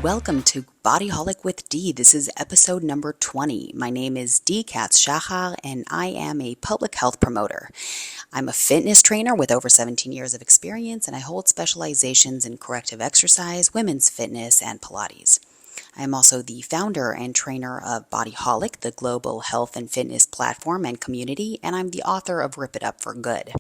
welcome to Bodyholic with D. This is episode number 20. My name is D. Katz Shachar, and I am a public health promoter. I'm a fitness trainer with over 17 years of experience, and I hold specializations in corrective exercise, women's fitness, and Pilates. I am also the founder and trainer of Bodyholic, the global health and fitness platform and community, and I'm the author of Rip It Up for Good.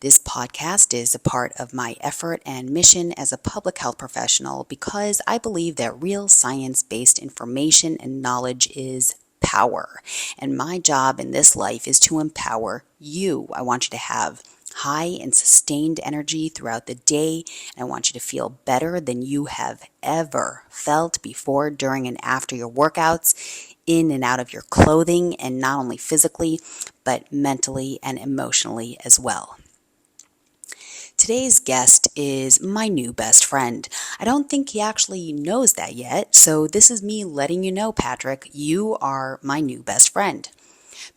This podcast is a part of my effort and mission as a public health professional because I believe that real science-based information and knowledge is power. And my job in this life is to empower you. I want you to have high and sustained energy throughout the day, and I want you to feel better than you have ever felt before, during, and after your workouts, in and out of your clothing, and not only physically, but mentally and emotionally as well. Today's guest is my new best friend. I don't think he actually knows that yet, so this is me letting you know, Patrick, you are my new best friend.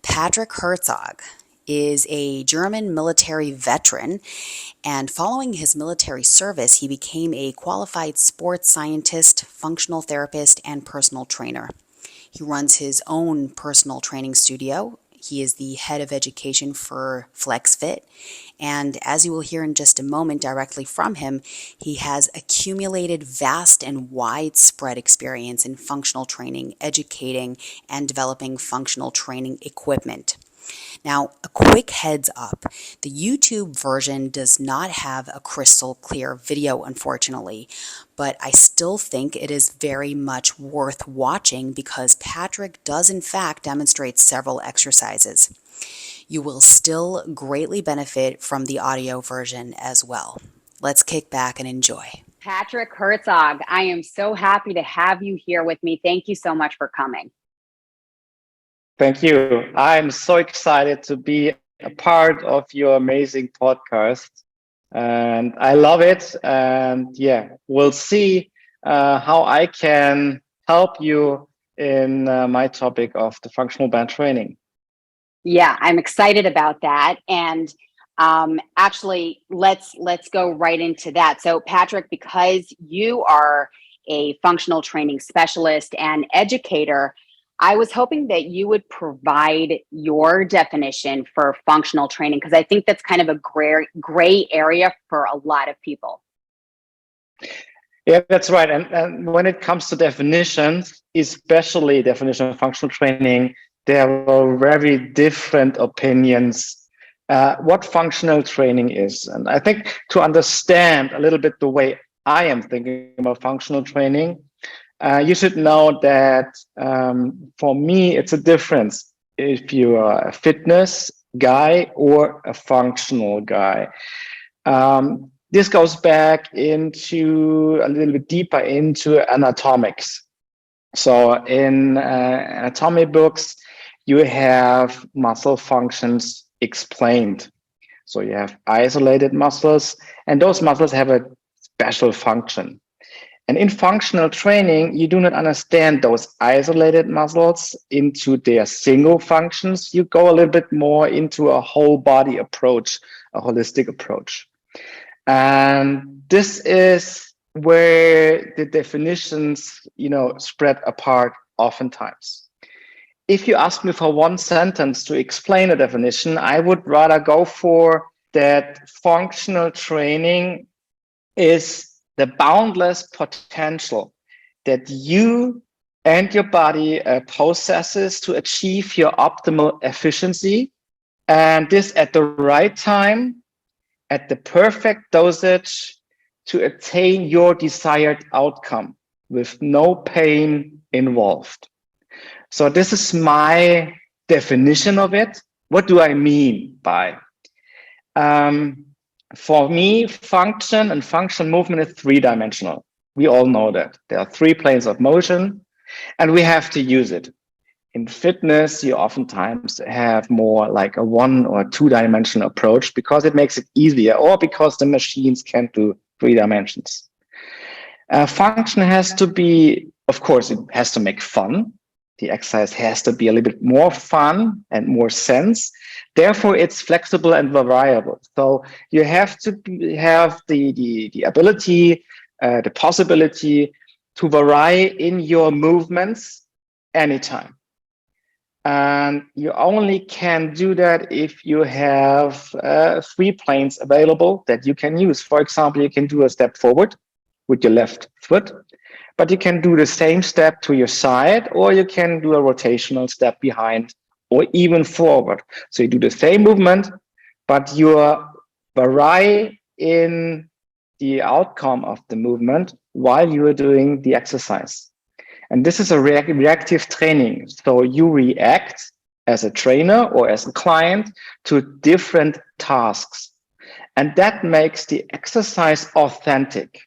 Patrick Herzog is a German military veteran, and following his military service, he became a qualified sports scientist, functional therapist, and personal trainer. He runs his own personal training studio. He is the head of education for FlexFit, and as you will hear in just a moment directly from him, he has accumulated vast and widespread experience in functional training, educating, and developing functional training equipment. Now, a quick heads up, the YouTube version does not have a crystal clear video, unfortunately, but I still think it is very much worth watching because Patrick does in fact demonstrate several exercises. You will still greatly benefit from the audio version as well. Let's kick back and enjoy. Patrick Herzog, I am so happy to have you here with me. Thank you so much for coming. Thank you. I'm so excited to be a part of your amazing podcast. And I love it. And yeah, we'll see how I can help you in my topic of the functional band training. Yeah, I'm excited about that. And actually, let's go right into that. So Patrick, because you are a functional training specialist and educator, I was hoping that you would provide your definition for functional training, because I think that's kind of a gray area for a lot of people. Yeah, that's right. And when it comes to definitions, especially definition of functional training, there are very different opinions what functional training is. And I think to understand a little bit the way I am thinking about functional training, you should know that for me, it's a difference if you are a fitness guy or a functional guy. This goes back into a little bit deeper into anatomics. So in anatomy books, you have muscle functions explained. So you have isolated muscles, and those muscles have a special function. And in functional training, you do not understand those isolated muscles into their single functions. You go a little bit more into a whole body approach, a holistic approach. And this is where the definitions, spread apart oftentimes. If you ask me for one sentence to explain a definition, I would rather go for that functional training is the boundless potential that you and your body possesses to achieve your optimal efficiency, and this at the right time, at the perfect dosage to attain your desired outcome with no pain involved. So this is my definition of it. What do I mean by? For me, function and function movement is three-dimensional. We all know that. There are 3 planes of motion, and we have to use it. In fitness, you oftentimes have more like a 1 or 2-dimensional approach because it makes it easier, or because the machines can't do 3 dimensions. Function has to be, of course, it has to make fun. The exercise has to be a little bit more fun and more sense. Therefore, it's flexible and variable. So you have to have the ability, the possibility to vary in your movements anytime. And you only can do that if you have 3 planes available that you can use. For example, you can do a step forward with your left foot, but you can do the same step to your side, or you can do a rotational step behind or even forward. So you do the same movement, but you vary in the outcome of the movement while you are doing the exercise. And this is a reactive training. So you react as a trainer or as a client to different tasks. And that makes the exercise authentic.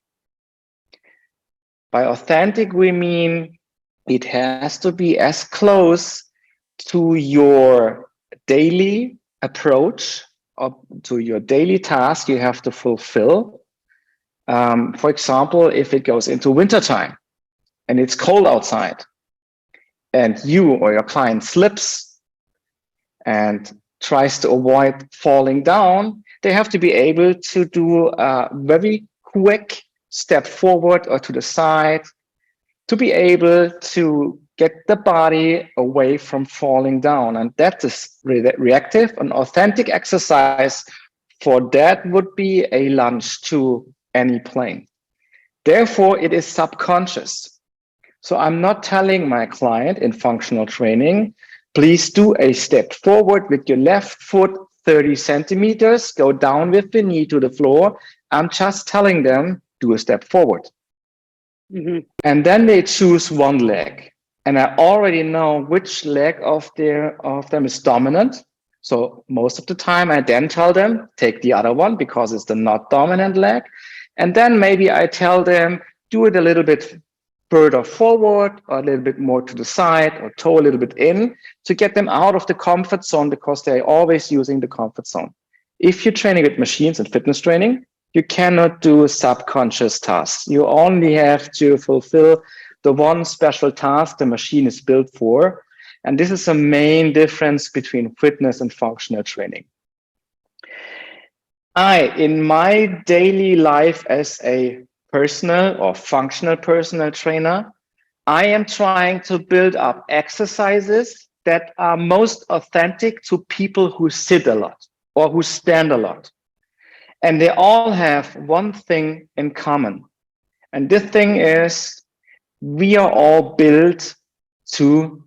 By authentic, we mean it has to be as close to your daily approach or to your daily task you have to fulfill. For example, if it goes into wintertime and it's cold outside and you or your client slips and tries to avoid falling down, they have to be able to do a very quick step forward or to the side to be able to get the body away from falling down. And that is reactive. An authentic exercise for that would be a lunge to any plane. Therefore, it is subconscious. So I'm not telling my client in functional training, please do a step forward with your left foot 30 centimeters, go down with the knee to the floor. I'm just telling them, do a step forward. Mm-hmm. And then they choose one leg. And I already know which leg of them is dominant. So most of the time I then tell them, take the other one because it's the not dominant leg. And then maybe I tell them, do it a little bit further forward or a little bit more to the side or toe a little bit in to get them out of the comfort zone because they're always using the comfort zone. If you're training with machines and fitness training, you cannot do subconscious tasks. You only have to fulfill the one special task the machine is built for. And this is a main difference between fitness and functional training. In my daily life as a personal or functional personal trainer, I am trying to build up exercises that are most authentic to people who sit a lot or who stand a lot. And they all have one thing in common. And this thing is we are all built to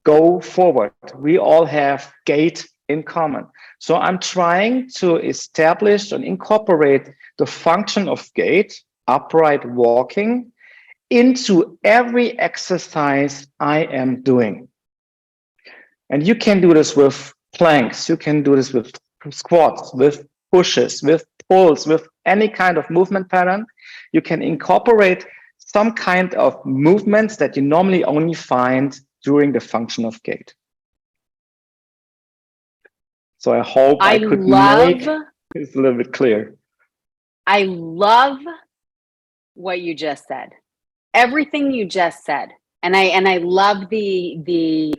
go forward. We all have gait in common. So I'm trying to establish and incorporate the function of gait, upright walking, into every exercise I am doing. And you can do this with planks. You can do this with squats, with pushes, with pulls, with any kind of movement pattern. You can incorporate some kind of movements that you normally only find during the function of gait. So I hope I could make this a little bit clear. I love what you just said. Everything you just said. And I love the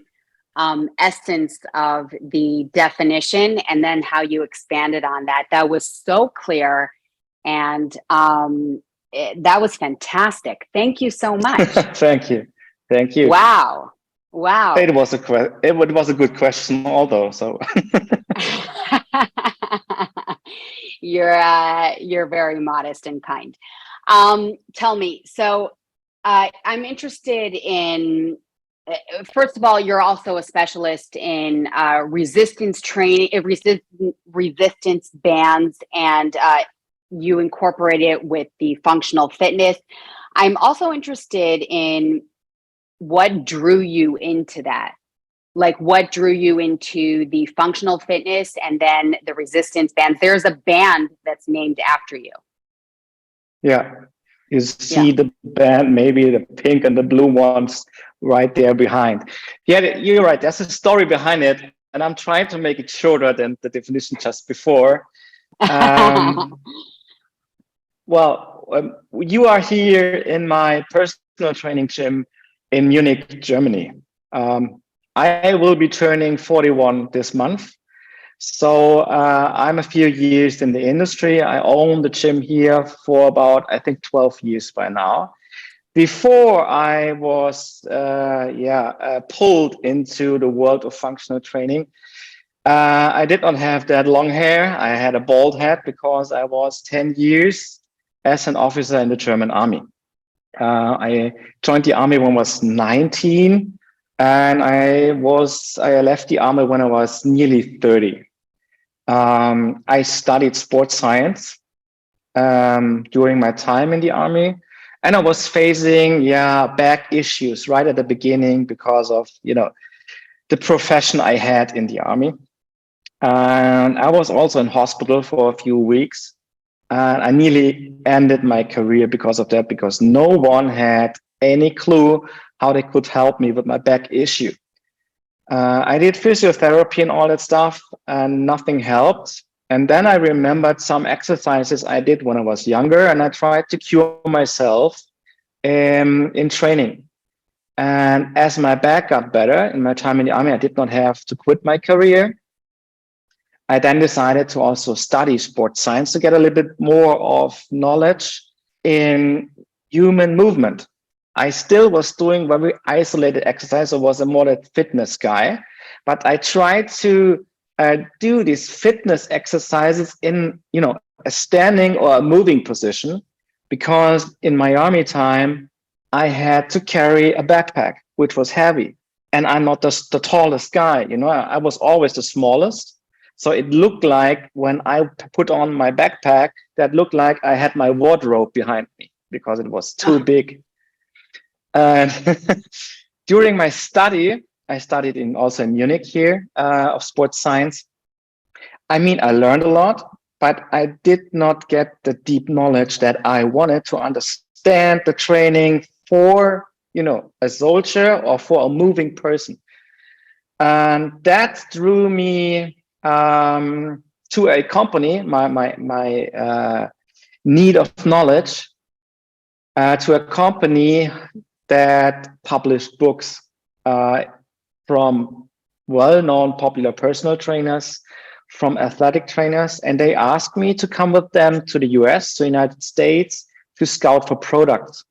essence of the definition and then how you expanded on that. That was so clear. And that was fantastic. Thank you so much. Thank you. Thank you. Wow. It was a good question, although. So you're very modest and kind. Tell me. So I'm interested in. First of all, you're also a specialist in resistance training, resistance bands, and you incorporate it with the functional fitness. I'm also interested in what drew you into that. Like what drew you into the functional fitness and then the resistance bands? There's a band that's named after you. Yeah. You see the band, maybe the pink and the blue ones right there behind. Yeah, you're right. There's a story behind it. And I'm trying to make it shorter than the definition just before. You are here in my personal training gym in Munich, Germany. I will be turning 41 this month. So I'm a few years in the industry. I own the gym here for about, I think, 12 years by now. before I was pulled into the world of functional training, I did not have that long hair. I had a bald head because I was 10 years as an officer in the German army. I joined the army when I was 19, and I left the army when I was nearly 30. I studied sports science during my time in the army, and I was facing back issues right at the beginning because of the profession I had in the army. And I was also in hospital for a few weeks. And I nearly ended my career because of that, because no one had any clue how they could help me with my back issue. I did physiotherapy and all that stuff, and nothing helped. And then I remembered some exercises I did when I was younger, and I tried to cure myself in training. And as my back got better in my time in the army, I did not have to quit my career. I then decided to also study sports science to get a little bit more of knowledge in human movement. I still was doing very isolated exercise. I was a more fitness guy, but I tried to do these fitness exercises in, a standing or a moving position, because in my army time, I had to carry a backpack, which was heavy. And I'm not the tallest guy, I was always the smallest. So it looked like when I put on my backpack, that looked like I had my wardrobe behind me because it was too big. And during my study, I studied also in Munich here of sports science. I mean, I learned a lot, but I did not get the deep knowledge that I wanted to understand the training for, a soldier or for a moving person. And that drew me to a company, my need of knowledge, to a company that published books from well-known popular personal trainers, from athletic trainers, and they asked me to come with them to the US, to the United States, to scout for products.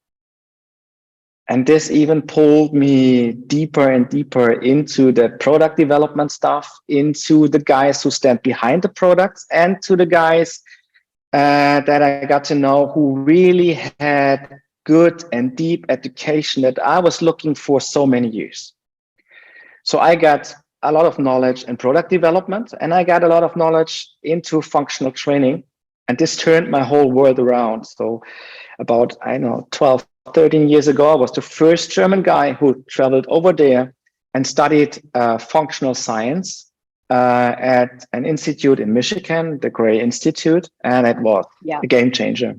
And this even pulled me deeper and deeper into the product development stuff, into the guys who stand behind the products, and to the guys that I got to know who really had good and deep education that I was looking for so many years. So I got a lot of knowledge in product development, and I got a lot of knowledge into functional training. And this turned my whole world around. So about, 12, 13 years ago, I was the first German guy who traveled over there and studied functional science at an institute in Michigan, the Gray Institute, and it was a game changer.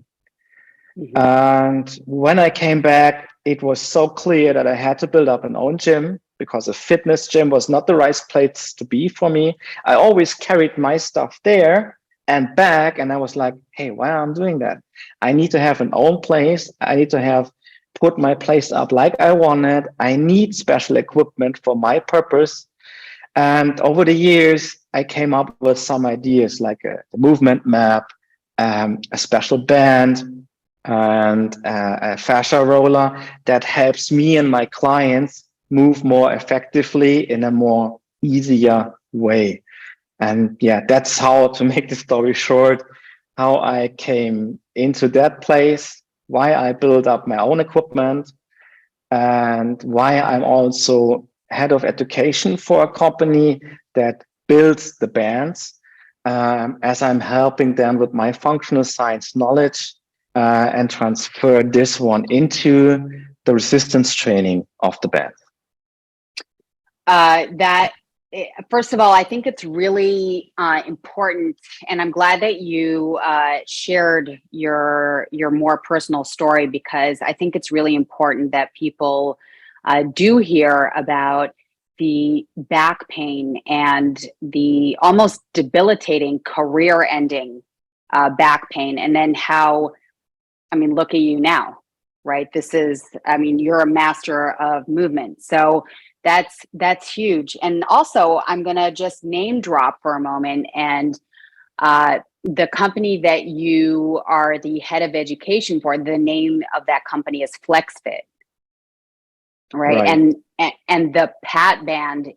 Mm-hmm. And when I came back, it was so clear that I had to build up an own gym, because a fitness gym was not the right place to be for me. I always carried my stuff there and back, and I was like, hey, why am I doing that? I need to have an own place. I need to put my place up like I wanted. I need special equipment for my purpose. And over the years, I came up with some ideas like a movement map, a special band, and a fascia roller that helps me and my clients move more effectively in a more easier way. And that's how, to make the story short, how I came into that place, why I built up my own equipment, and why I'm also head of education for a company that builds the bands, as I'm helping them with my functional science knowledge and transfer this one into the resistance training of the band. First of all, I think it's really important, and I'm glad that you shared your more personal story, because I think it's really important that people do hear about the back pain and the almost debilitating career-ending back pain, and then how, look at you now, right? You're a master of movement. So that's huge. And also, I'm going to just name drop for a moment and the company that you are the head of education for, the name of that company is FlexFit, right? And the Pat Band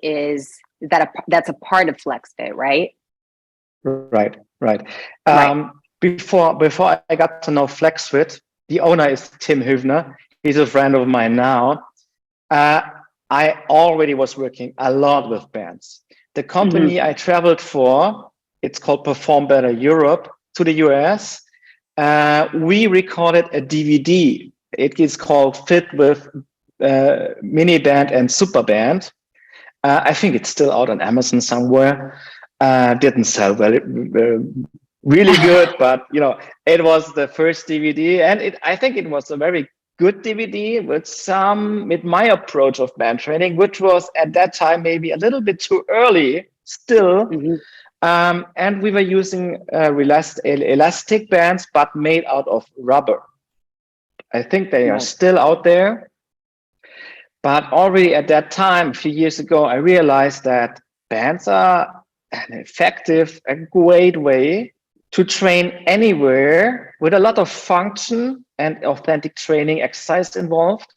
that's a part of FlexFit, right? Right. Right. Before I got to know FlexFit, the owner is Tim Hübner. He's a friend of mine now. I already was working a lot with bands. The company I traveled for, it's called Perform Better Europe, to the US. We recorded a DVD. It is called Fit with Mini Band and Super Band. I think it's still out on Amazon somewhere. Didn't sell really good, but it was the first DVD, and I think it was a very good DVD with my approach of band training, which was at that time maybe a little bit too early still. And we were using elastic bands, but made out of rubber. I think they are still out there. But already at that time, a few years ago, I realized that bands are an effective, a great way to train anywhere with a lot of function and authentic training exercise involved.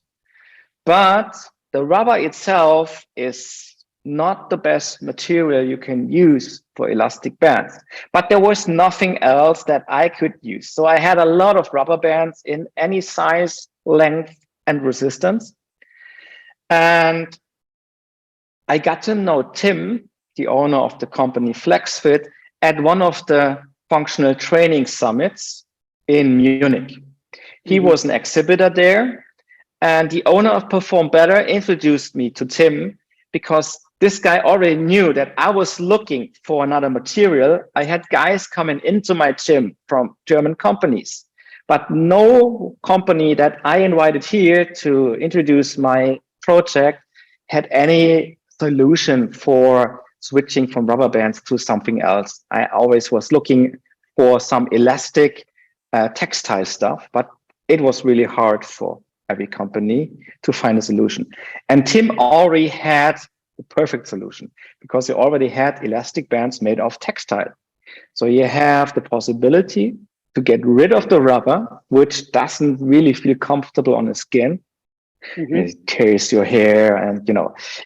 But the rubber itself is not the best material you can use for elastic bands. But there was nothing else that I could use. So I had a lot of rubber bands in any size, length, and resistance. And I got to know Tim, the owner of the company FlexFit, at one of the functional training summits in Munich. He was an exhibitor there, and the owner of Perform Better introduced me to Tim because this guy already knew that I was looking for another material. I had guys coming into my gym from German companies, but no company that I invited here to introduce my project had any solution for switching from rubber bands to something else. I always was looking for some elastic textile stuff, but it was really hard for every company to find a solution. And Tim already had the perfect solution because he already had elastic bands made of textile. So you have the possibility to get rid of the rubber, which doesn't really feel comfortable on the skin. It tears your hair, and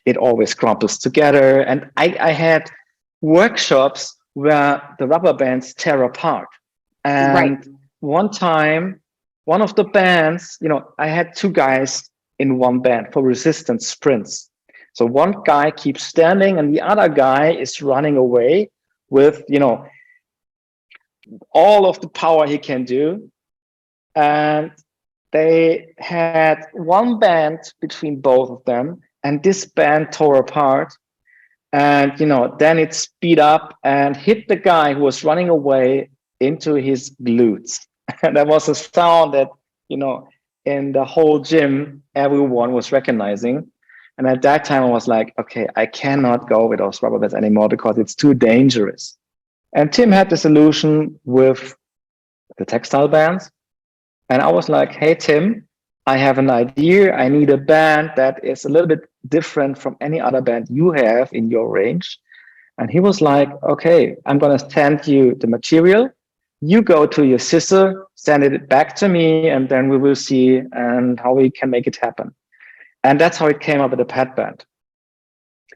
it always crumples together. And I had workshops where the rubber bands tear apart. And one time, one of the bands, I had two guys in one band for resistance sprints. So one guy keeps standing and the other guy is running away with, all of the power he can do. And they had one band between both of them, and this band tore apart. And, then it speed up and hit the guy who was running away into his glutes. And there was a sound that, in the whole gym, everyone was recognizing. And at that time, I was like, okay, I cannot go with those rubber bands anymore because it's too dangerous. And Tim had the solution with the textile bands. And I was like, hey, Tim, I have an idea. I need a band that is a little bit different from any other band you have in your range. And he was like, okay, I'm going to send you the material. You go to your sister, send it back to me, and then we will see and how we can make it happen. And that's how it came up with the Pat Band.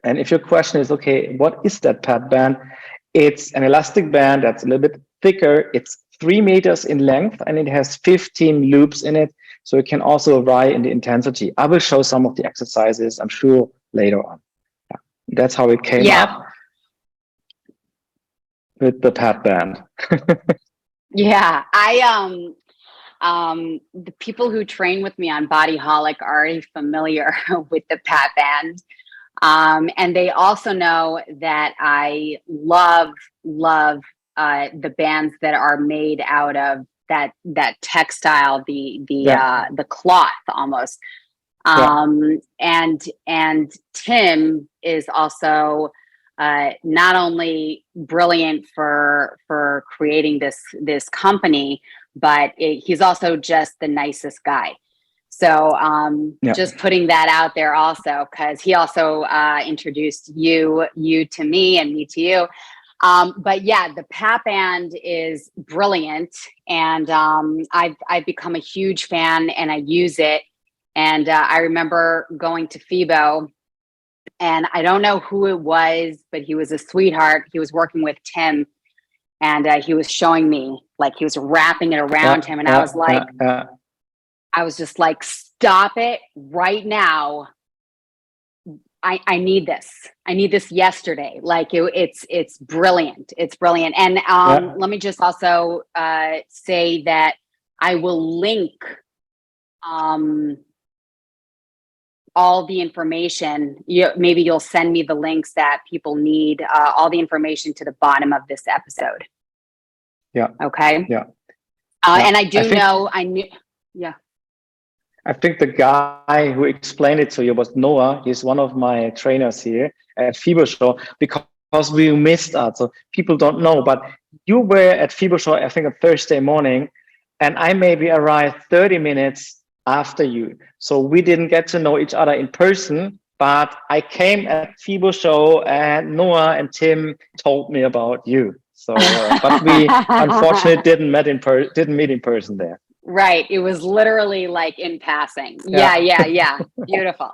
And if your question is, okay, what is that Pat Band? It's an elastic band that's a little bit thicker. It's 3 meters in length, and it has 15 loops in it. So it can also vary in the intensity. I will show some of the exercises, I'm sure, later on. Yeah. That's how it came up with the Pat Band. Yeah, the people who train with me on Bodyholic are already familiar with the Pat Band. And they also know that I love the bands that are made out of that textile, the cloth almost. And Tim is also not only brilliant for creating this company, but he's also just the nicest guy. So just putting that out there also, because he also introduced you to me and me to you. But yeah, the PAP band is brilliant, and I've become a huge fan, and I use it. And I remember going to FIBO, and I don't know who it was, but he was a sweetheart. He was working with Tim, and he was showing me, like, he was wrapping it around him, and I was like, I was just like, stop it right now. I need this. I need this yesterday. Like, it's brilliant. It's brilliant. And let me just also say that I will link all the information. Maybe you'll send me the links that people need, all the information to the bottom of this episode. Yeah. Okay. Yeah. And I knew. Yeah. I think the guy who explained it to you was Noah. He's one of my trainers here at FIBO Show, because we missed out. So people don't know, but you were at FIBO Show, I think, on Thursday morning, and I maybe arrived 30 minutes after you. So we didn't get to know each other in person, but I came at FIBO Show and Noah and Tim told me about you. So, but we unfortunately didn't meet in person there. Right. It was literally like in passing. Yeah. Beautiful.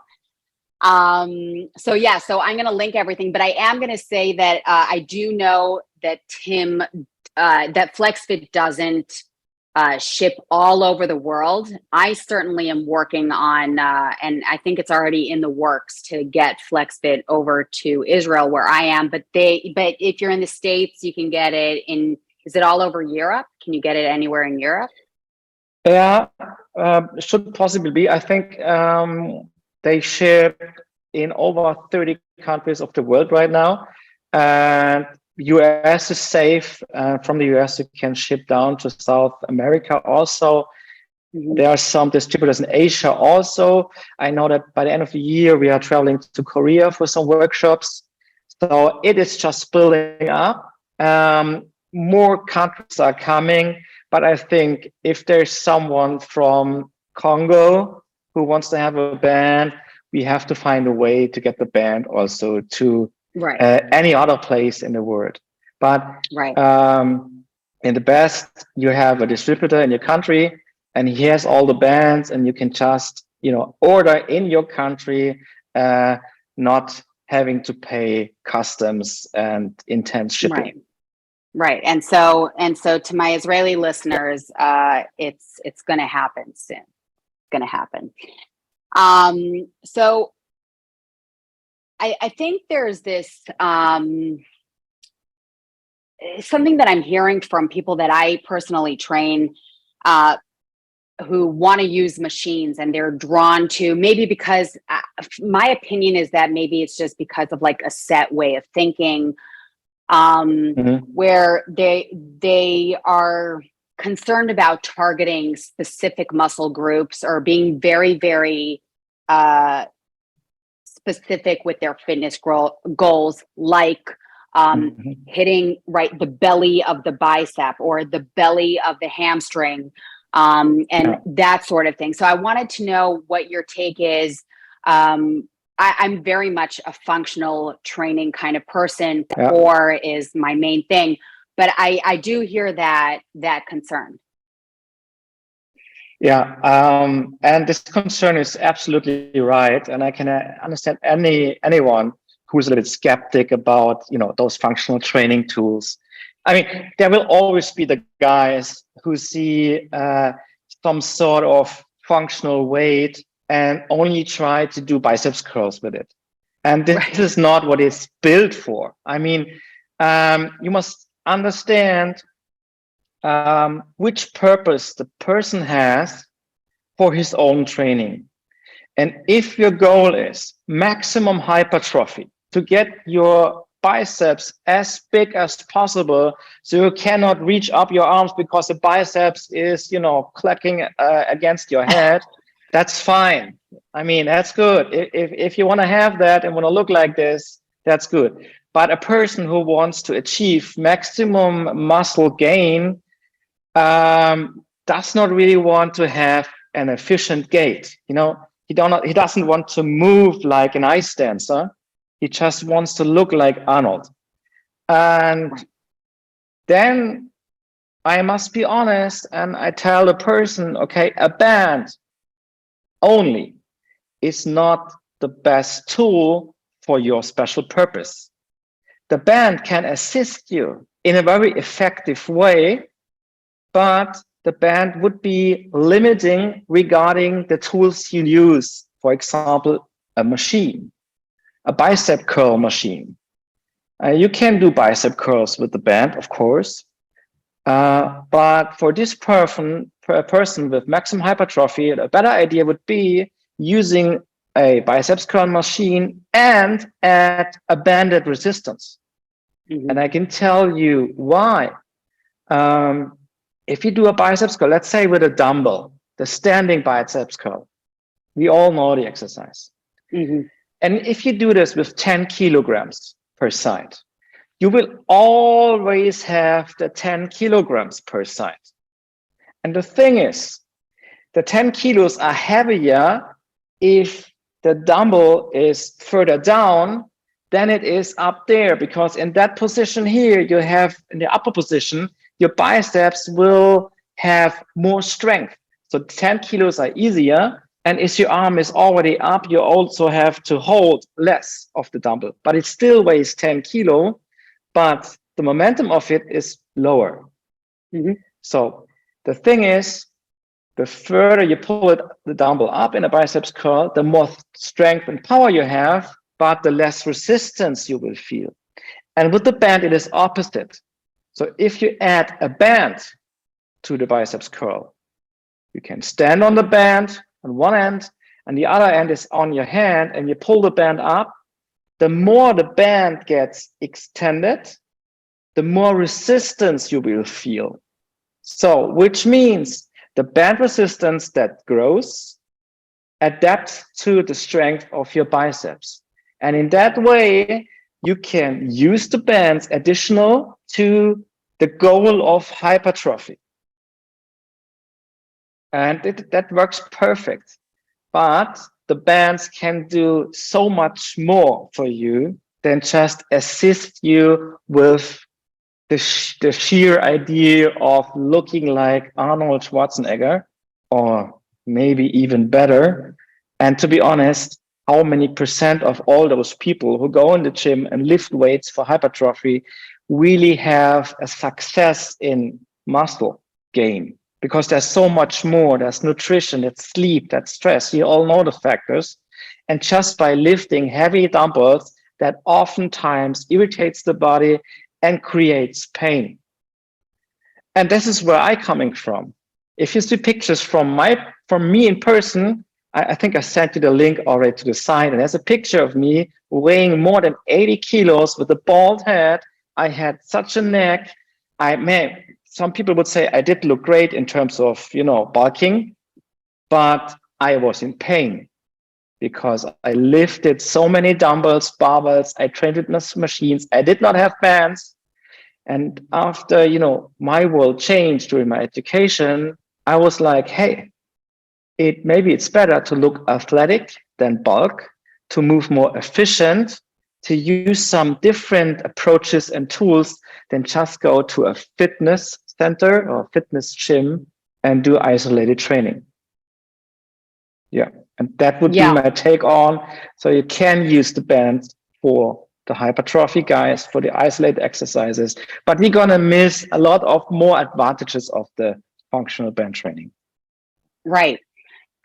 So I'm going to link everything, but I am going to say that I do know that Tim, that FlexFit doesn't ship all over the world. I certainly am working on, and I think it's already in the works, to get FlexFit over to Israel, where I am. But if you're in the States, you can get it is it all over Europe? Can you get it anywhere in Europe? Yeah, should possibly be. I think they ship in over 30 countries of the world right now. And US is safe. From the US, you can ship down to South America also. Mm-hmm. There are some distributors in Asia also. I know that by the end of the year, we are traveling to Korea for some workshops. So it is just building up. More countries are coming. But I think if there's someone from Congo who wants to have a band, we have to find a way to get the band also to any other place in the world. But in the best, you have a distributor in your country, and he has all the bands, and you can just order in your country, not having to pay customs and intense shipping. Right. And so to my Israeli listeners, it's going to happen soon. It's going to happen. So I think there's this, something that I'm hearing from people that I personally train, who want to use machines, and they're drawn to, maybe because my opinion is that maybe it's just because of like a set way of thinking, where they are concerned about targeting specific muscle groups, or being very, very specific with their fitness goals, like hitting the belly of the bicep or the belly of the hamstring, and that sort of thing. So I wanted to know what your take is. I'm very much a functional training kind of person. Core is my main thing, but I do hear that concern. Yeah, and this concern is absolutely right, and I can understand anyone who's a little bit skeptic about those functional training tools. I mean, there will always be the guys who see some sort of functional weight and only try to do biceps curls with it. And this is not what it's built for. I mean, you must understand which purpose the person has for his own training. And if your goal is maximum hypertrophy, to get your biceps as big as possible, so you cannot reach up your arms because the biceps is, clacking against your head, that's fine. I mean, that's good. If you want to have that and want to look like this, that's good. But a person who wants to achieve maximum muscle gain does not really want to have an efficient gait. He doesn't want to move like an ice dancer. He just wants to look like Arnold. And then I must be honest and I tell the person, okay, a band only is not the best tool for your special purpose. The band can assist you in a very effective way, but the band would be limiting regarding the tools you use. For example, a machine, a bicep curl machine. You can do bicep curls with the band, of course, but for this person with maximum hypertrophy, a better idea would be using a biceps curl machine and add a banded resistance. Mm-hmm. And I can tell you why. If you do a biceps curl, let's say with a dumbbell, the standing biceps curl, we all know the exercise. Mm-hmm. And if you do this with 10 kilograms per side, you will always have the 10 kilograms per side. And the thing is, the 10 kilos are heavier if the dumbbell is further down than it is up there, because in that position here, you have in the upper position, your biceps will have more strength. So 10 kilos are easier. And if your arm is already up, you also have to hold less of the dumbbell, but it still weighs 10 kilo, but the momentum of it is lower. Mm-hmm. So the thing is, the further you pull the dumbbell up in a biceps curl, the more strength and power you have, but the less resistance you will feel. And with the band, it is opposite. So if you add a band to the biceps curl, you can stand on the band on one end, and the other end is on your hand, and you pull the band up. The more the band gets extended, the more resistance you will feel. So, which means the band resistance that grows adapts to the strength of your biceps. And in that way, you can use the bands additional to the goal of hypertrophy. And that works perfect. But the bands can do so much more for you than just assist you with the sheer idea of looking like Arnold Schwarzenegger, or maybe even better. And to be honest, how many percent of all those people who go in the gym and lift weights for hypertrophy really have a success in muscle gain? Because there's so much more. There's nutrition, there's sleep, there's stress. You all know the factors. And just by lifting heavy dumbbells, that oftentimes irritates the body and creates pain. And this is where I'm coming from. If you see pictures from me in person, I think I sent you the link already to the site, and there's a picture of me weighing more than 80 kilos with a bald head. I had such a neck. Some people would say I did look great in terms of, bulking, but I was in pain because I lifted so many dumbbells, barbells. I trained with machines. I did not have bands. And after, my world changed during my education, I was like, hey, maybe it's better to look athletic than bulk, to move more efficient, to use some different approaches and tools than just go to a fitness center or fitness gym and do isolated training. Yeah, and that would be my take on. So you can use the bands for the hypertrophy guys, for the isolated exercises, but we're going to miss a lot of more advantages of the functional band training. Right.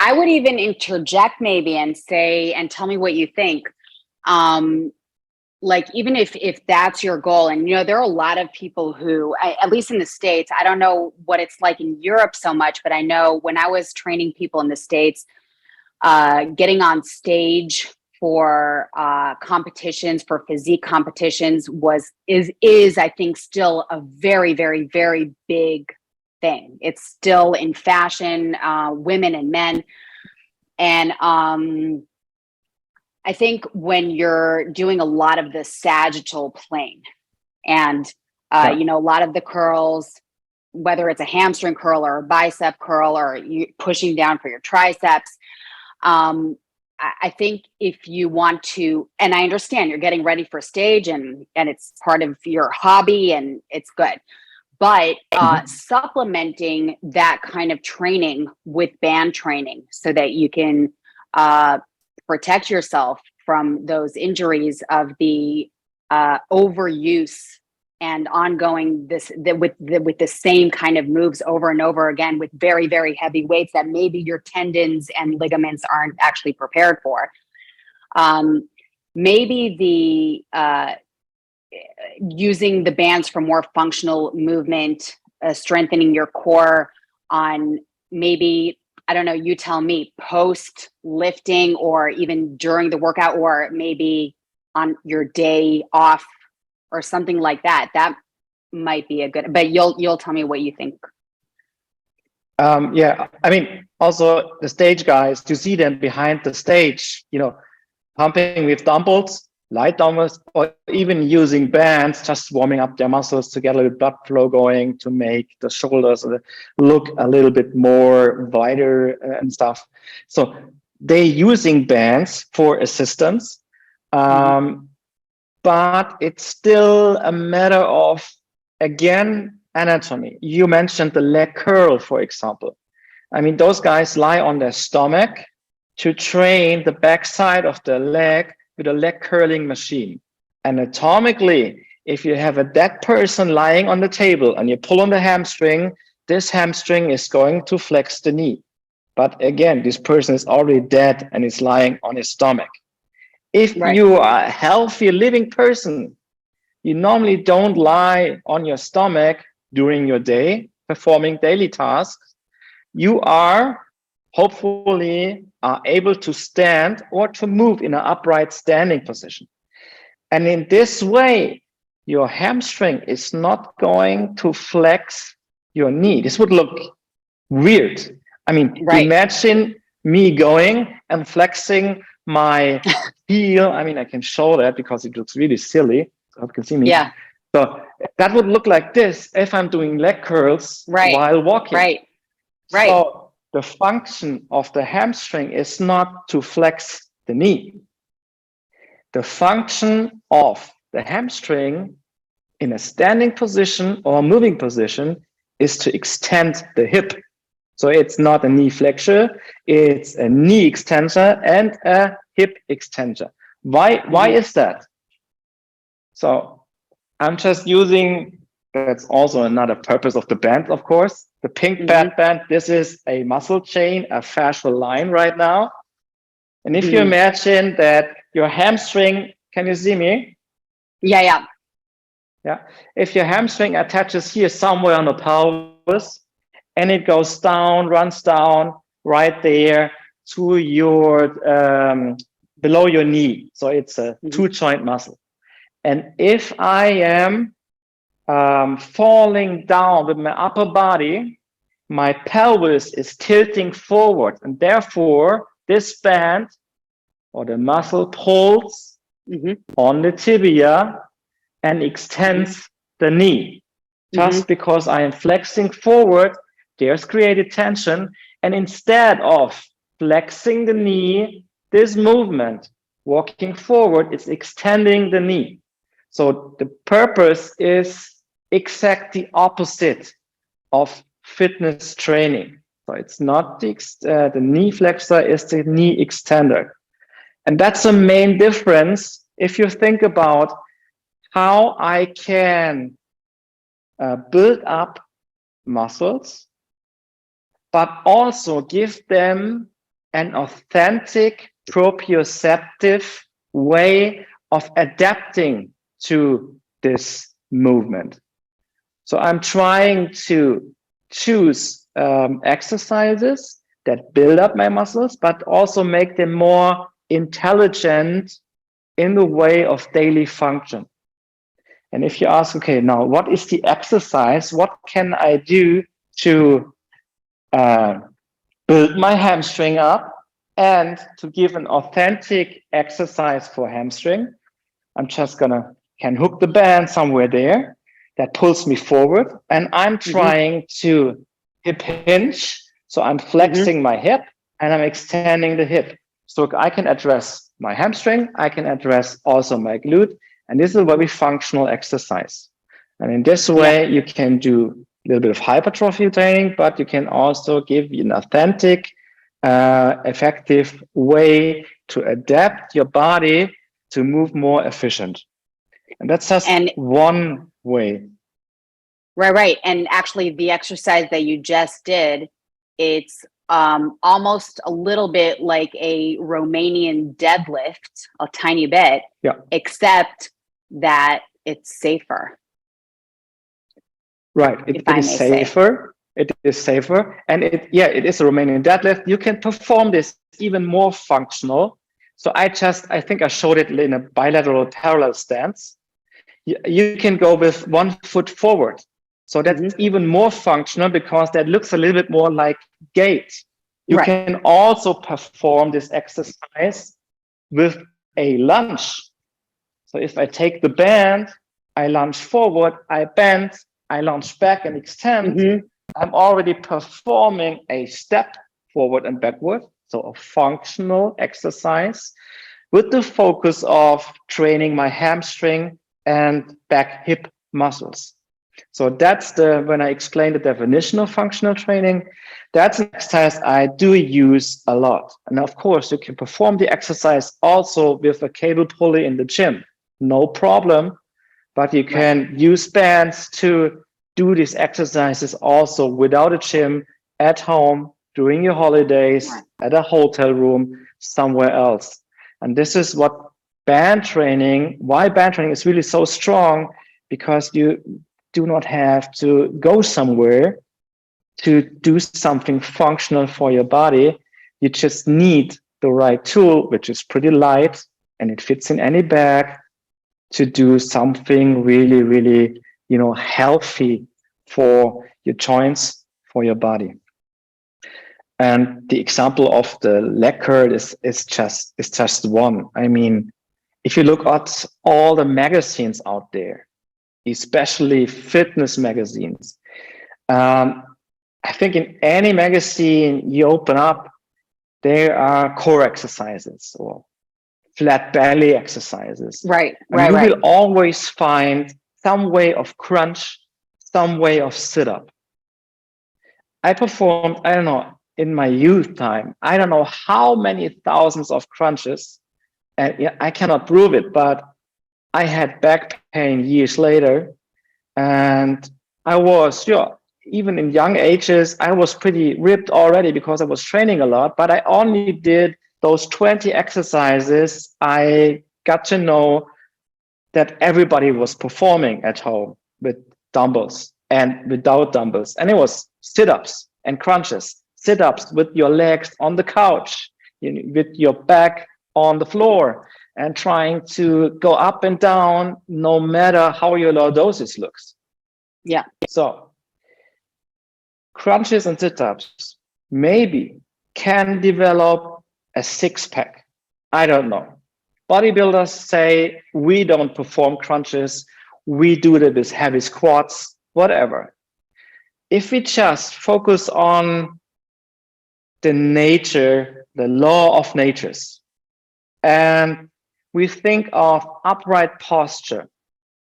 I would even interject maybe and say, and tell me what you think. Like, even if that's your goal, and, there are a lot of people who, at least in the States, I don't know what it's like in Europe so much, but I know when I was training people in the States, getting on stage for competitions, for physique competitions is I think still a very, very, very big thing. It's still in fashion, women and men. And I think when you're doing a lot of the sagittal plane and, a lot of the curls, whether it's a hamstring curl or a bicep curl, or you pushing down for your triceps, I think if you want to, and I understand you're getting ready for stage and it's part of your hobby and it's good, but supplementing that kind of training with band training so that you can protect yourself from those injuries of the overuse and ongoing with the same kind of moves over and over again with very, very heavy weights that maybe your tendons and ligaments aren't actually prepared for. Maybe using the bands for more functional movement, strengthening your core on maybe, I don't know, you tell me, post lifting or even during the workout, or maybe on your day off or something like that. That might be a good, but you'll tell me what you think. Yeah, I mean, also the stage guys, you see them behind the stage, pumping with dumbbells, light dumbbells, or even using bands, just warming up their muscles to get a little blood flow going, to make the shoulders look a little bit more wider and stuff. So they're using bands for assistance. But it's still a matter of, again, anatomy. You mentioned the leg curl, for example. I mean, those guys lie on their stomach to train the backside of the leg with a leg curling machine. Anatomically, if you have a dead person lying on the table and you pull on the hamstring, this hamstring is going to flex the knee. But again, this person is already dead and is lying on his stomach. If you are a healthy living person, you normally don't lie on your stomach during your day, performing daily tasks. You are hopefully able to stand or to move in an upright standing position. And in this way, your hamstring is not going to flex your knee. This would look weird. I mean, imagine me going and flexing my heel. I mean, I can show that because it looks really silly. So you can see me. Yeah. So that would look like this if I'm doing leg curls while walking. Right. So the function of the hamstring is not to flex the knee. The function of the hamstring in a standing position or moving position is to extend the hip. So it's not a knee flexor, it's a knee extensor and a hip extensor. Why is that? So I'm just using, that's also another purpose of the band, of course. The pink band, this is a muscle chain, a fascial line right now. And if you imagine that your hamstring, can you see me? Yeah. If your hamstring attaches here somewhere on the pelvis, and it goes down, runs down right there to your below your knee. So it's a two joint muscle. And if I am falling down with my upper body, my pelvis is tilting forward. And therefore, this band or the muscle pulls on the tibia and extends the knee. Just because I am flexing forward, there's created tension. And instead of flexing the knee, this movement, walking forward, is extending the knee. So the purpose is exactly opposite of fitness training. So it's not the knee flexor, is the knee extender. And that's the main difference if you think about how I can build up muscles, but also give them an authentic proprioceptive way of adapting to this movement. So I'm trying to choose exercises that build up my muscles, but also make them more intelligent in the way of daily function. And if you ask, okay, now what is the exercise? What can I do to build my hamstring up and to give an authentic exercise for hamstring? I'm just can hook the band somewhere there that pulls me forward, and I'm trying to hip hinge. So I'm flexing my hip and I'm extending the hip. So I can address my hamstring, I can address also my glute, and this is a very functional exercise. And in this way, you can do a little bit of hypertrophy training, but you can also give an authentic, effective way to adapt your body to move more efficient. And that's just one way. Right. And actually, the exercise that you just did, it's almost a little bit like a Romanian deadlift, a tiny bit, except that it's safer. Right. It is safer. It is safer. And it is a Romanian deadlift. You can perform this even more functional. So I think I showed it in a bilateral parallel stance. You can go with 1 foot forward. So that's even more functional because that looks a little bit more like gait. You can also perform this exercise with a lunge. So if I take the band, I lunge forward, I bend, I lunge back and extend, I'm already performing a step forward and backward. So a functional exercise with the focus of training my hamstring and back hip muscles. So that's when I explain the definition of functional training, that's an exercise I do use a lot. And of course, you can perform the exercise also with a cable pulley in the gym, no problem. But you can use bands to do these exercises also without a gym, at home, during your holidays, at a hotel room, somewhere else. And this is why band training is really so strong, because you do not have to go somewhere to do something functional for your body. You just need the right tool, which is pretty light and it fits in any bag, to do something really, really, healthy for your joints, for your body. And the example of the leg curl is just one. I mean, if you look at all the magazines out there, especially fitness magazines, I think in any magazine you open up, there are core exercises or flat belly exercises. Right. You will always find some way of crunch, some way of sit up. I performed, I don't know, in my youth time, I don't know how many thousands of crunches, and I cannot prove it, but I had back pain years later, and I was, even in young ages, I was pretty ripped already because I was training a lot, but I only did those 20 exercises. I got to know that everybody was performing at home with dumbbells and without dumbbells. And it was sit-ups and crunches, sit-ups with your legs on the couch, with your back on the floor, and trying to go up and down no matter how your lordosis looks. Yeah. So crunches and sit-ups maybe can develop a six-pack. I don't know. Bodybuilders say we don't perform crunches, we do it with heavy squats, whatever. If we just focus on the nature, the law of natures, and we think of upright posture,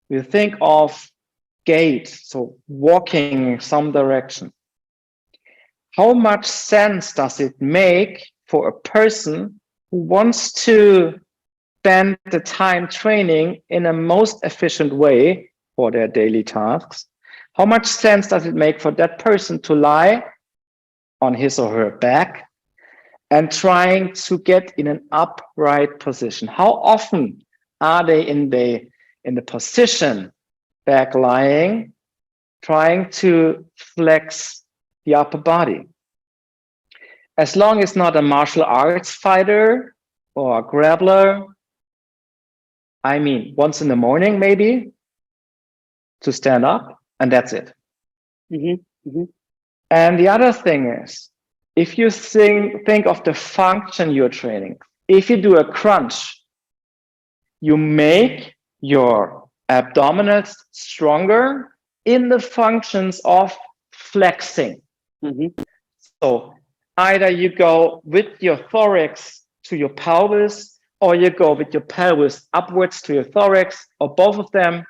we think of gait, so walking in some direction, how much sense does it make for a person who wants to spend the time training in a most efficient way for their daily tasks? How much sense does it make for that person to lie on his or her back and trying to get in an upright position? How often are they in the position, back lying, trying to flex the upper body? As long as not a martial arts fighter or a grappler, I mean, once in the morning, maybe, to stand up, and that's it. And the other thing is, if you think of the function you're training, if you do a crunch, you make your abdominals stronger in the functions of flexing. So either you go with your thorax to your pelvis, or you go with your pelvis upwards to your thorax, or both of them.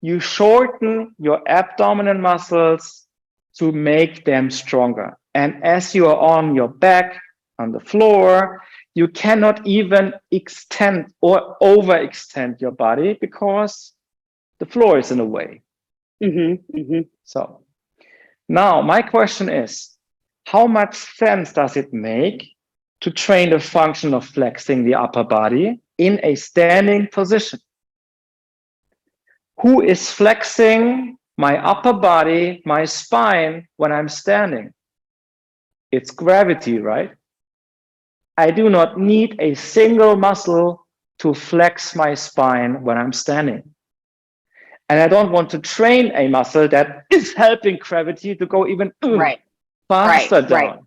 You shorten your abdominal muscles to make them stronger. And as you are on your back, on the floor, you cannot even extend or overextend your body because the floor is in the way. So now my question is, how much sense does it make to train the function of flexing the upper body in a standing position? Who is flexing my upper body, my spine when I'm standing? It's gravity, right? I do not need a single muscle to flex my spine when I'm standing. And I don't want to train a muscle that is helping gravity to go even faster down.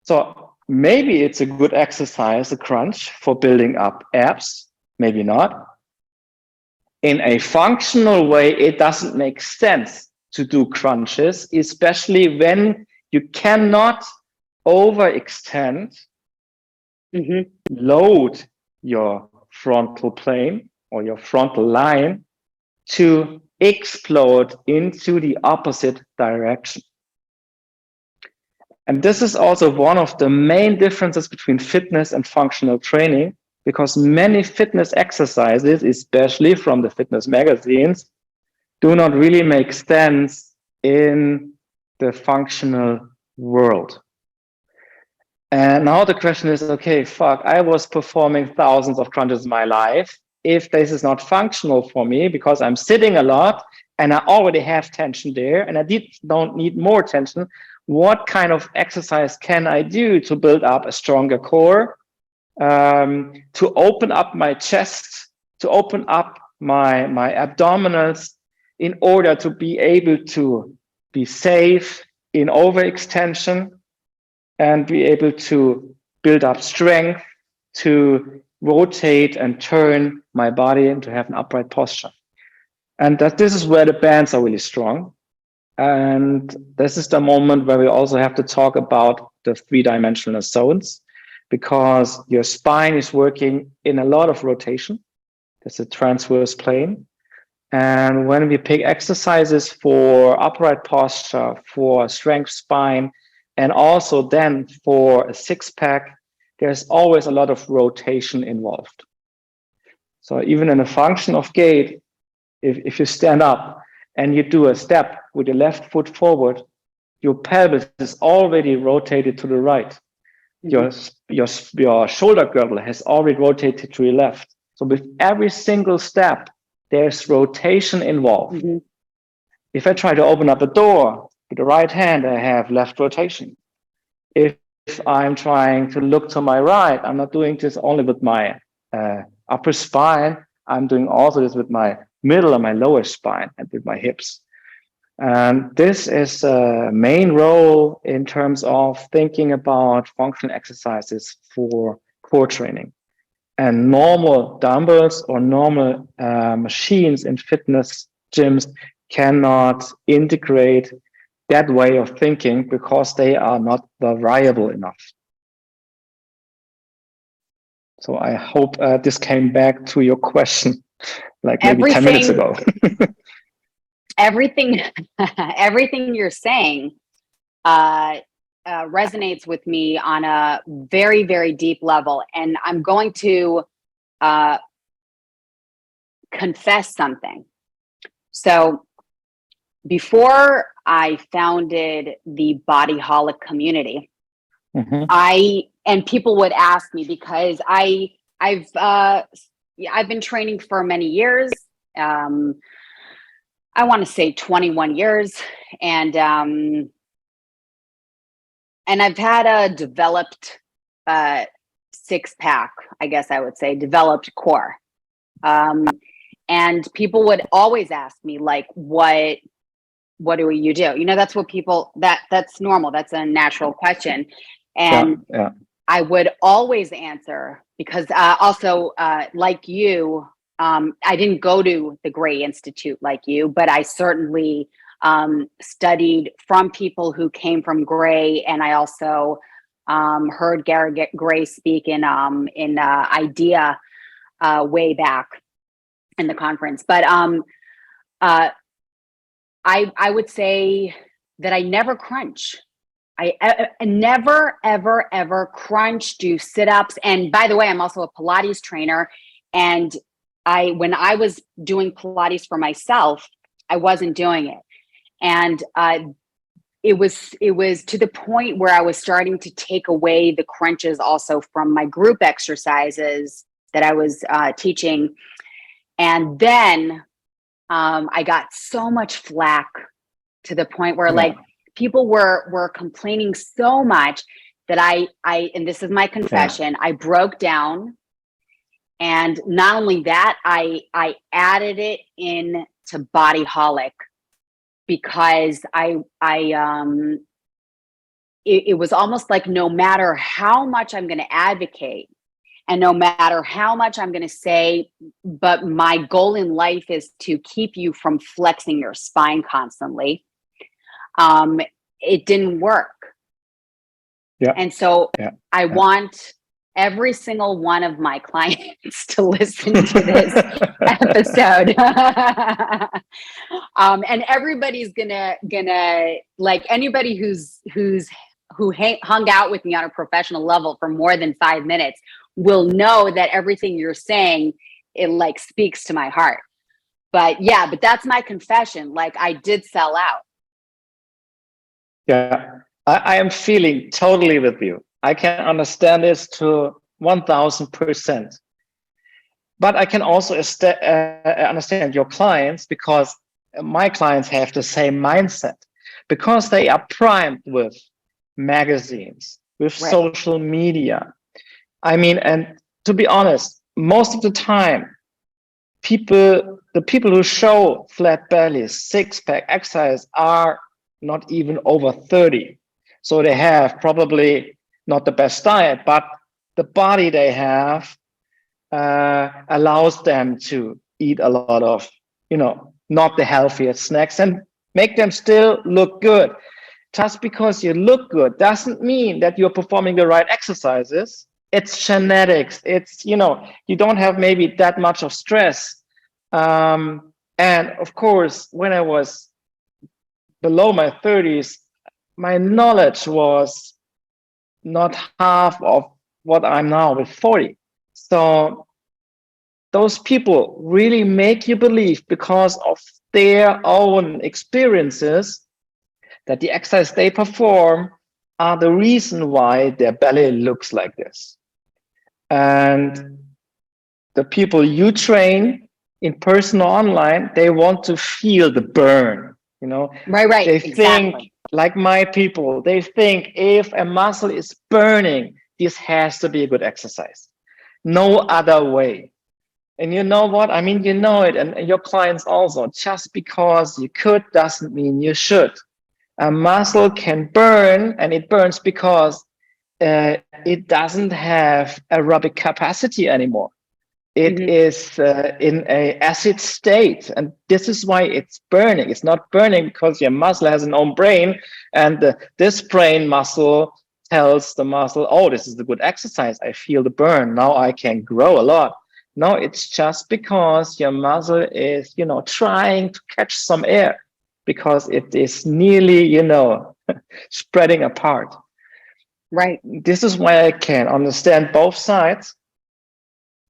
So maybe it's a good exercise, a crunch, for building up abs, maybe not. In a functional way, it doesn't make sense to do crunches, especially when you cannot overextend, load your frontal plane or your frontal line to explode into the opposite direction. And this is also one of the main differences between fitness and functional training, because many fitness exercises, especially from the fitness magazines, do not really make sense in the functional world. And now the question is, okay, fuck, I was performing thousands of crunches in my life. If this is not functional for me because I'm sitting a lot and I already have tension there and I don't need more tension, what kind of exercise can I do to build up a stronger core, to open up my chest, to open up my abdominals in order to be able to be safe in overextension and be able to build up strength to rotate and turn my body and to have an upright posture. And that this is where the bands are really strong. And this is the moment where we also have to talk about the three-dimensional zones, because your spine is working in a lot of rotation. There's a transverse plane. And when we pick exercises for upright posture, for strength spine, and also then for a six-pack, there's always a lot of rotation involved. So even in a function of gait, if you stand up and you do a step with your left foot forward, your pelvis is already rotated to the right. Your shoulder girdle has already rotated to your left. So with every single step, there's rotation involved. If I try to open up a door with the right hand, I have left rotation. If I'm trying to look to my right, I'm not doing this only with my upper spine. I'm doing also this with my middle and my lower spine and with my hips. And this is a main role in terms of thinking about functional exercises for core training. And normal dumbbells or normal machines in fitness gyms cannot integrate that way of thinking because they are not variable enough. So I hope this came back to your question, like maybe 10 minutes ago. Everything you're saying resonates with me on a very, very deep level. And I'm going to confess something. So before I founded the Bodyholic community, and people would ask me, because I've been training for many years. I want to say 21 years, and I've had a developed six-pack, I guess I would say, developed core. And people would always ask me, like, what do you do? You know, that's what people, that's normal. That's a natural question. And I would always answer, because also like you, I didn't go to the Gray Institute like you, but I certainly studied from people who came from Gray. And I also heard Gary Gray speak in IDEA way back in the conference. But I would say that I never crunch. I never, ever, ever crunch, do sit-ups. And by the way, I'm also a Pilates trainer. And when I was doing Pilates for myself, I wasn't doing it. And it was to the point where I was starting to take away the crunches also from my group exercises that I was teaching. And then I got so much flack to the point where like people were complaining so much that I and this is my confession, I broke down. And not only that, I added it in to Bodyholic because it was almost like no matter how much I'm going to advocate and no matter how much I'm going to say, but my goal in life is to keep you from flexing your spine constantly. It didn't work. Yeah. And so I want every single one of my clients to listen to this episode. And everybody's gonna like anybody who hung out with me on a professional level for more than 5 minutes will know that everything you're saying, it like speaks to my heart. But that's my confession. Like I did sell out. Yeah, I am feeling totally with you. I can understand this to 1000%. But I can also understand your clients because my clients have the same mindset because they are primed with magazines, with social media. I mean, and to be honest, most of the time, the people who show flat bellies, six-pack exercise are not even over 30. So they have probably not the best diet, but the body they have allows them to eat a lot of, not the healthiest snacks and make them still look good. Just because you look good doesn't mean that you're performing the right exercises. It's genetics. It's, you don't have maybe that much of stress. And of course, when I was below my 30s, my knowledge was not half of what I'm now with 40. So those people really make you believe because of their own experiences that the exercise they perform are the reason why their belly looks like this. And the people you train in person or online, they want to feel the burn, Right. They exactly. think, like my people, they think if a muscle is burning, this has to be a good exercise. No other way. And you know what? I mean, you know it, and your clients also. Just because you could doesn't mean you should. A muscle can burn, and it burns because it doesn't have aerobic capacity anymore. It is in a acid state, and this is why it's burning. It's not burning because your muscle has an own brain, and this brain muscle tells the muscle, oh, this is a good exercise. I feel the burn. Now I can grow a lot. No, it's just because your muscle is, trying to catch some air because it is nearly, spreading apart. Right. This is why I can understand both sides.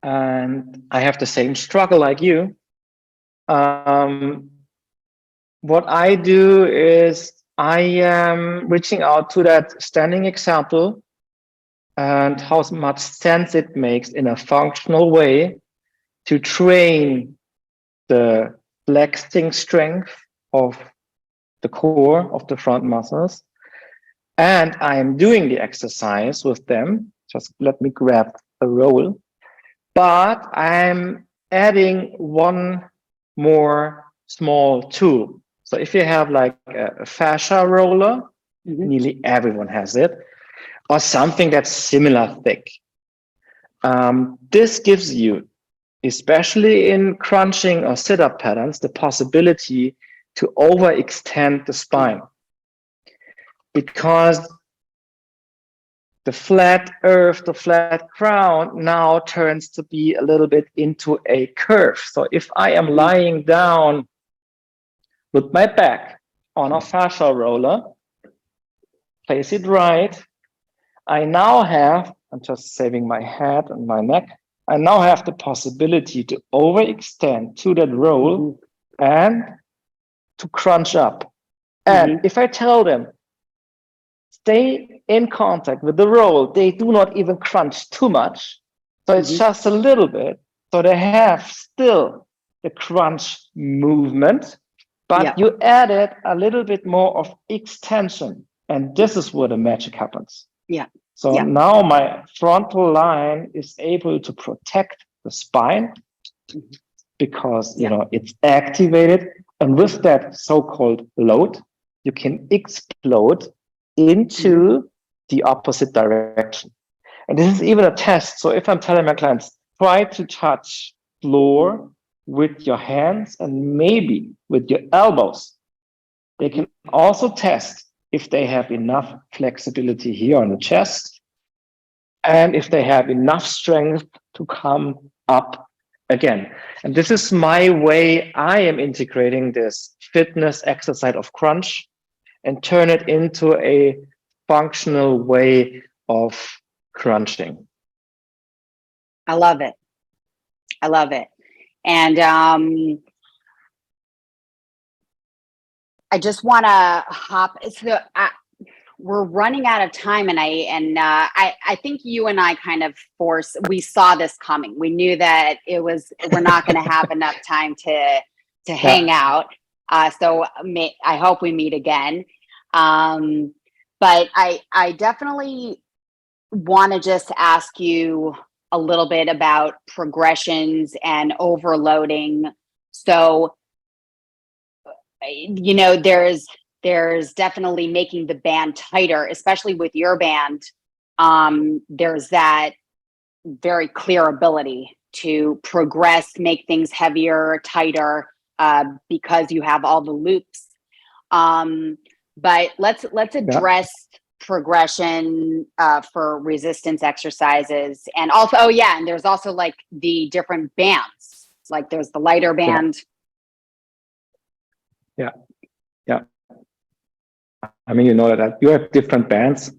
And I have the same struggle like you. What I do is I am reaching out to that standing example and how much sense it makes in a functional way to train the flexing strength of the core of the front muscles. And I'm doing the exercise with them. Just let me grab a roll. But I'm adding one more small tool. So if you have like a fascia roller, nearly everyone has it, or something that's similar thick. This gives you, especially in crunching or sit-up patterns, the possibility to overextend the spine. Because the flat earth, the flat ground now turns to be a little bit into a curve. So if I am lying down with my back on a fascia roller, place it right, I now have, I'm just saving my head and my neck, I now have the possibility to overextend to that roll and to crunch up. And if I tell them, stay in contact with the roll, they do not even crunch too much. So it's just a little bit. So they have still the crunch movement, but you added a little bit more of extension. And this is where the magic happens. So now my frontal line is able to protect the spine because it's activated. And with that so-called load, you can explode into the opposite direction. And this is even a test. So if I'm telling my clients, try to touch floor with your hands and maybe with your elbows, they can also test if they have enough flexibility here on the chest and if they have enough strength to come up again. And this is my way I am integrating this fitness exercise of crunch and turn it into a functional way of crunching. I love it. I love it. And I just want to hop. So we're running out of time, and I think you and I kind of we saw this coming. We knew that we're not going to have enough time to hang out. So I hope we meet again. But I definitely want to just ask you a little bit about progressions and overloading. So, there's definitely making the band tighter, especially with your band. There's that very clear ability to progress, make things heavier, tighter, because you have all the loops. But let's address progression for resistance exercises, and also and there's also like the different bands. Like there's the lighter band. Yeah. I mean, that you have different bands.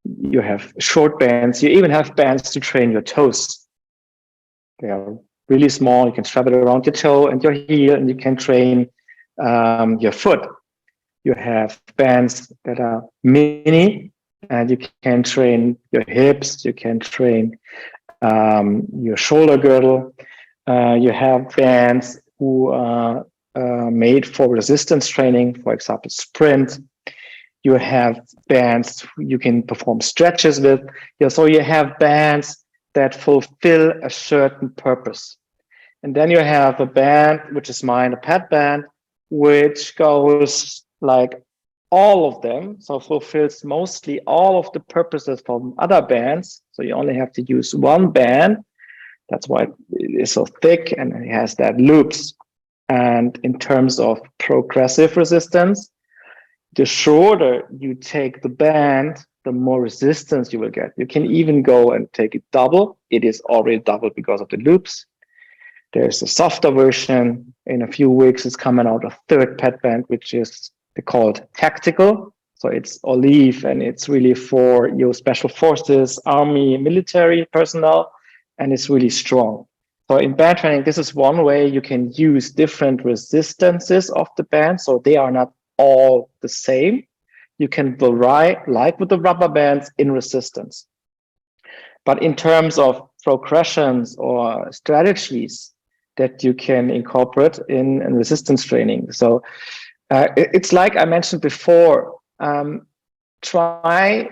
You have short bands. You even have bands to train your toes. They are really small. You can strap it around your toe and your heel, and you can train your foot. You have bands that are mini, and you can train your hips. You can train your shoulder girdle. You have bands who are made for resistance training, for example, sprint. You have bands you can perform stretches with. So you have bands that fulfill a certain purpose. And then you have a band, which is mine, a pad band, which goes like all of them. So fulfills mostly all of the purposes from other bands. So you only have to use one band. That's why it is so thick and it has that loops. And in terms of progressive resistance, the shorter you take the band, the more resistance you will get. You can even go and take it double. It is already double because of the loops. There's a softer version. In a few weeks, it's coming out a third pad band, which is called tactical. So it's olive, and it's really for your special forces, army, military personnel, and it's really strong. So in band training, this is one way you can use different resistances of the band. So they are not all the same. You can vary, like with the rubber bands, in resistance. But in terms of progressions or strategies that you can incorporate in resistance training. So it's like I mentioned before, try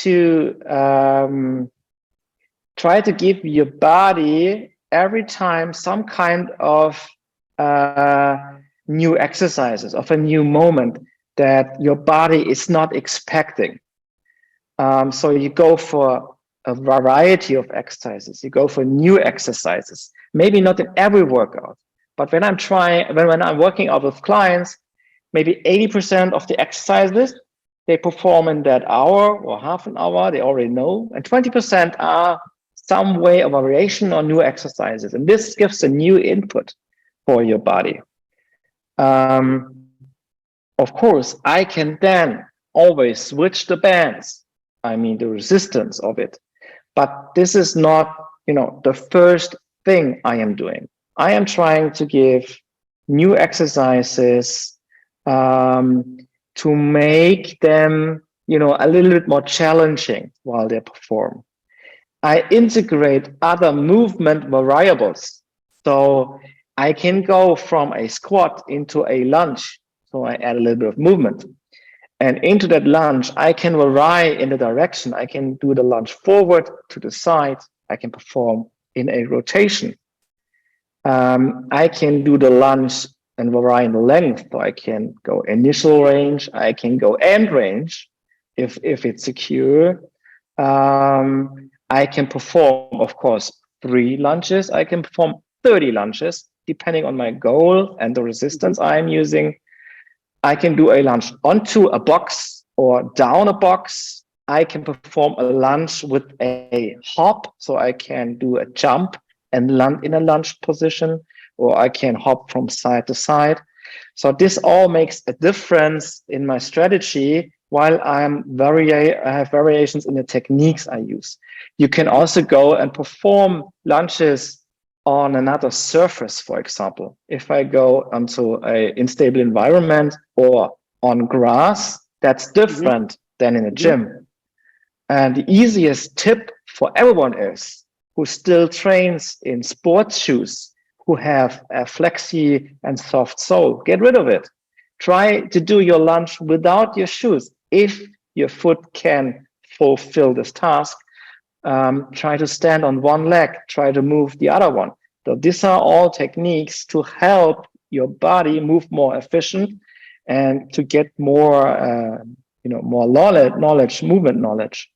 to give your body every time some kind of new exercises, of a new moment that your body is not expecting. So you go for a variety of exercises. You go for new exercises, maybe not in every workout, but when I'm working out with clients, maybe 80% of the exercises, they perform in that hour or half an hour, they already know, and 20% are some way of variation or new exercises. And this gives a new input for your body. Of course, I can then always switch the bands. I mean, the resistance of it. But this is not, the first thing I am doing. I am trying to give new exercises to make them, a little bit more challenging while they perform. I integrate other movement variables. So I can go from a squat into a lunge. So I add a little bit of movement. And into that lunge, I can vary in the direction. I can do the lunge forward to the side. I can perform in a rotation. I can do the lunge and vary in the length. So I can go initial range. I can go end range if it's secure. I can perform, of course, 3 lunges. I can perform 30 lunges, depending on my goal and the resistance I'm using. I can do a lunge onto a box or down a box. I can perform a lunge with a hop, so I can do a jump and land in a lunge position, or I can hop from side to side. So this all makes a difference in my strategy while I have variations in the techniques I use. You can also go and perform lunges on another surface, for example. If I go onto an unstable environment or on grass, that's different than in a gym. And the easiest tip for everyone is who still trains in sports shoes, who have a flexi and soft sole, get rid of it. Try to do your lunge without your shoes. If your foot can fulfill this task, try to stand on one leg, try to move the other one. So these are all techniques to help your body move more efficient and to get more, more knowledge, movement knowledge.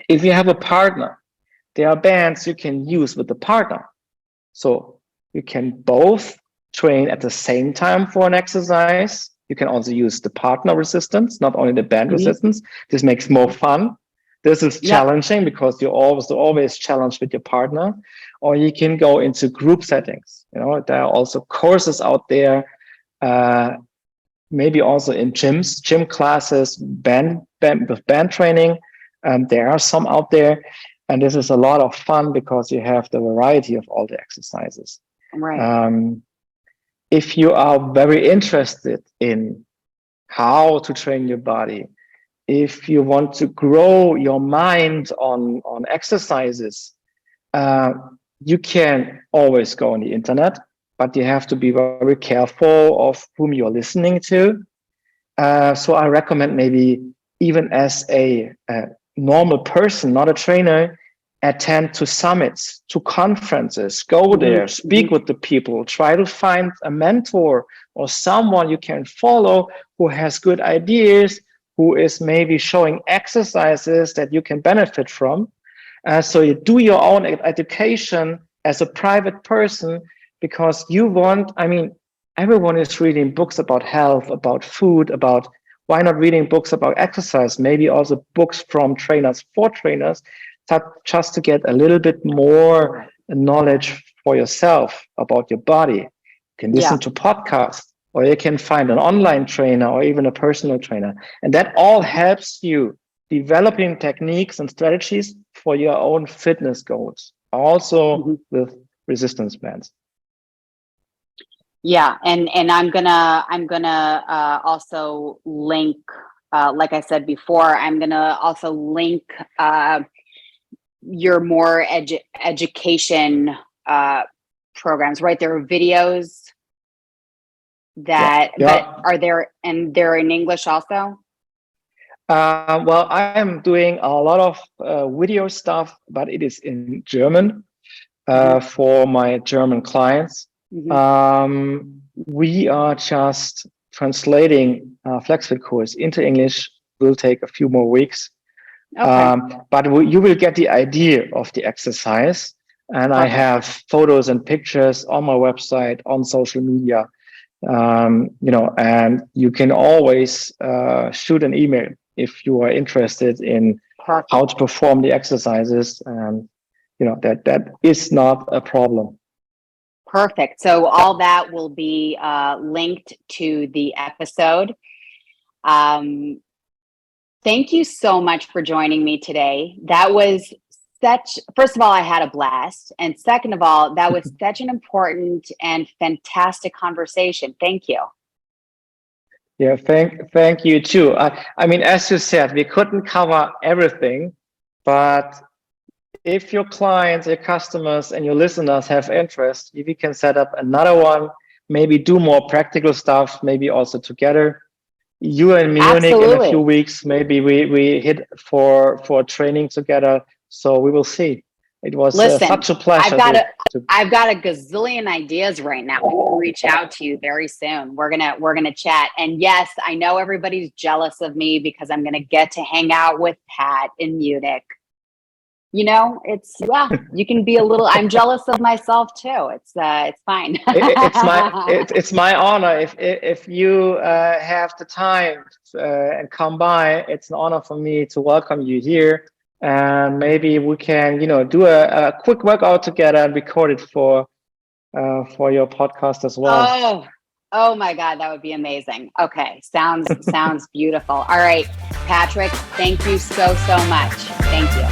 If you have a partner, there are bands you can use with the partner. So you can both train at the same time for an exercise. You can also use the partner resistance, not only the band resistance. This makes more fun. This is challenging because you're always challenged with your partner. Or you can go into group settings. There are also courses out there, maybe also in gyms, gym classes, band training. There are some out there. And this is a lot of fun because you have the variety of all the exercises. Right. If you are very interested in how to train your body, if you want to grow your mind on exercises, you can always go on the internet, but you have to be very careful of whom you're listening to. So I recommend maybe even as a normal person, not a trainer, attend to summits, to conferences, go there, speak with the people, try to find a mentor or someone you can follow who has good ideas, who is maybe showing exercises that you can benefit from. So you do your own education as a private person because everyone is reading books about health, about food, why not reading books about exercise, maybe also books from trainers for trainers, just to get a little bit more knowledge for yourself about your body. You can listen to podcasts, or you can find an online trainer or even a personal trainer. And that all helps you developing techniques and strategies for your own fitness goals, also with resistance bands. Yeah, and I'm gonna also link, like I said before, I'm gonna also link your more education programs. Right, there are videos that are there, and they're in English also. Well, I am doing a lot of video stuff, but it is in German for my German clients. We are just translating FlexFit course into English. Will take a few more weeks, but you will get the idea of the exercise. And I have photos and pictures on my website, on social media, And you can always shoot an email if you are interested in Perfect. how to perform the exercises. And that is not a problem. Perfect. So all that will be linked to the episode. Thank you so much for joining me today. That was first of all, I had a blast. And second of all, that was such an important and fantastic conversation. Thank you. Yeah, thank you too. I mean, as you said, we couldn't cover everything, but if your clients, your customers, and your listeners have interest, we can set up another one, maybe do more practical stuff, maybe also together. You and Munich Absolutely. in a few weeks, maybe we hit for training together. So we will see. It was such a pleasure. I've got a gazillion ideas right now. We'll reach out to you very soon. We're gonna chat. And yes, I know everybody's jealous of me because I'm gonna get to hang out with Pat in Munich. You can be a little. I'm jealous of myself too. It's fine. It's my honor if you have the time and come by. It's an honor for me to welcome you here, and maybe we can do a quick workout together and record it for your podcast as well. Oh my God, that would be amazing. Okay, sounds beautiful. All right, Patrick, thank you so much. Thank you.